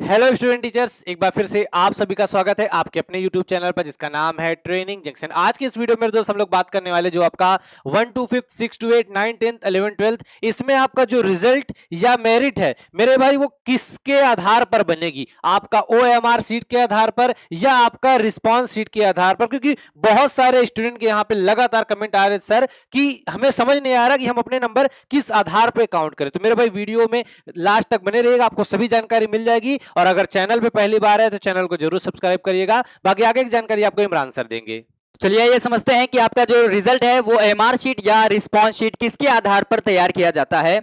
Hello student teachers, एक बार फिर से आप सभी का स्वागत है आपके अपने यूट्यूब चैनल पर जिसका नाम है ट्रेनिंग जंक्शन। आज की इस वीडियो में मेरे दोस्त हम लोग बात करने वाले जो आपका 1 to 5 6 to 8 9 10th 11 12th इसमें आपका जो रिजल्ट या मेरिट है मेरे भाई वो किसके आधार पर बनेगी, आपका OMR सीट के आधार पर या आपका रिस्पॉन्स सीट के आधार पर। क्योंकि बहुत सारे स्टूडेंट के यहाँ पे लगातार कमेंट आ रहे सर कि हमें समझ नहीं आ रहा कि हम अपने नंबर किस आधार पर काउंट करें। तो मेरे भाई वीडियो में लास्ट तक बने रहिएगा, आपको सभी जानकारी मिल जाएगी। और अगर चैनल पे पहली बार है तो चैनल को जरूर सब्सक्राइब करिएगा। बाकी आगे की जानकारी आपको इमरान सर देंगे। चलिए ये समझते हैं कि आपका जो रिजल्ट है वो एमआर शीट या रिस्पॉन्स शीट किसके आधार पर तैयार किया जाता है।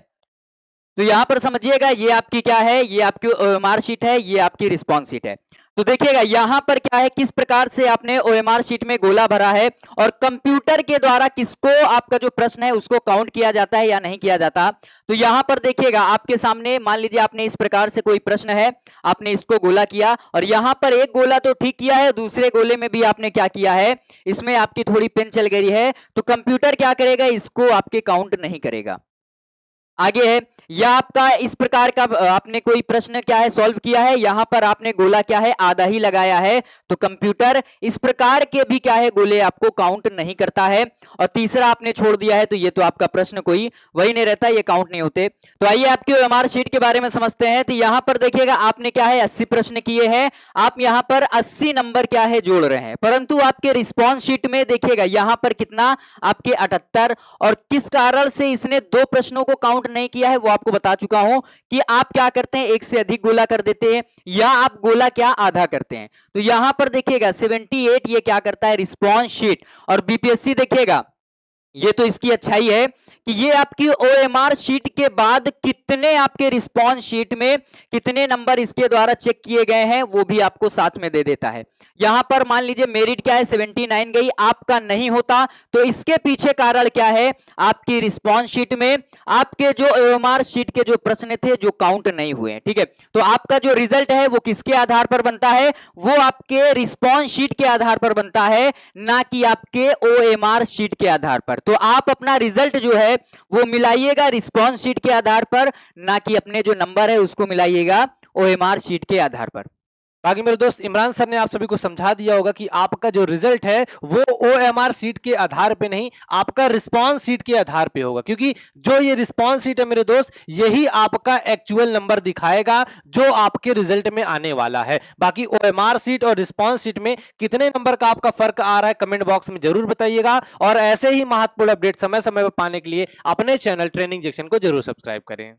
तो यहां पर समझिएगा, ये आपकी क्या है, ये आपकी ओएमआर शीट है, ये आपकी रिस्पॉन्स शीट है। तो देखिएगा यहां पर क्या है, किस प्रकार से आपने ओएमआर शीट में गोला भरा है और कंप्यूटर के द्वारा किसको आपका जो प्रश्न है उसको काउंट किया जाता है या नहीं किया जाता। तो यहां पर देखिएगा आपके सामने, मान लीजिए आपने इस प्रकार से कोई प्रश्न है, आपने इसको गोला किया और यहां पर एक गोला तो ठीक किया है, दूसरे गोले में भी आपने क्या किया है, इसमें आपकी थोड़ी पेन चल गई है, तो कंप्यूटर क्या करेगा, इसको आपके काउंट नहीं करेगा। आगे है, या आपका इस प्रकार का आपने कोई प्रश्न क्या है सॉल्व किया है, यहां पर आपने गोला क्या है आधा ही लगाया है, तो कंप्यूटर इस प्रकार के भी क्या है गोले आपको काउंट नहीं करता है। और तीसरा आपने छोड़ दिया है तो ये तो आपका प्रश्न कोई वही नहीं रहता, ये काउंट नहीं होते। तो आइए आपके ओएमआर शीट के बारे में समझते हैं। तो यहां पर देखिएगा आपने क्या है 80 प्रश्न किए हैं, आप यहां पर 80 नंबर क्या है जोड़ रहे हैं, परंतु आपके रिस्पॉन्स शीट में देखिएगा यहां पर कितना, आपके 78। और किस कारण से इसने दो प्रश्नों को काउंट नहीं किया है वो आपको बता चुका हूं कि आप क्या करते हैं, एक से अधिक गोला कर देते हैं या आप गोला क्या आधा करते हैं। तो यहां पर देखिएगा 78 ये क्या करता है रिस्पॉन्स शीट। और बीपीएससी देखिएगा, ये तो इसकी अच्छाई है कि ये आपकी ओएमआर शीट के बाद कितने आपके रिस्पॉन्स शीट में कितने नंबर इसके द्वारा चेक किए गए हैं वो भी आपको साथ में दे देता है। यहां पर मान लीजिए मेरिट क्या है 79 गई, आपका नहीं होता, तो इसके पीछे कारण क्या है, आपकी रिस्पॉन्स शीट में आपके जो ओएमआर शीट के जो प्रश्न थे जो काउंट नहीं हुए हैं। ठीक है, तो आपका जो रिजल्ट है वो किसके आधार पर बनता है, वो आपके रिस्पॉन्स शीट के आधार पर बनता है, ना कि आपके ओएमआर शीट के आधार पर। तो आप अपना रिजल्ट जो है वो मिलाइएगा रिस्पॉन्स शीट के आधार पर, ना कि अपने जो नंबर है उसको मिलाइएगा ओएमआर शीट के आधार पर। बाकी मेरे दोस्त इमरान सर ने आप सभी को समझा दिया होगा कि आपका जो रिजल्ट है वो OMR सीट के आधार पे नहीं, आपका रिस्पॉन्स सीट के आधार पे होगा। क्योंकि जो ये रिस्पॉन्स सीट है मेरे दोस्त, यही आपका एक्चुअल नंबर दिखाएगा जो आपके रिजल्ट में आने वाला है। बाकी OMR सीट और रिस्पॉन्स सीट में कितने नंबर का आपका फर्क आ रहा है कमेंट बॉक्स में जरूर बताइएगा। और ऐसे ही महत्वपूर्ण अपडेट समय समय पर पाने के लिए अपने चैनल ट्रेनिंग जंक्शन को जरूर सब्सक्राइब करें।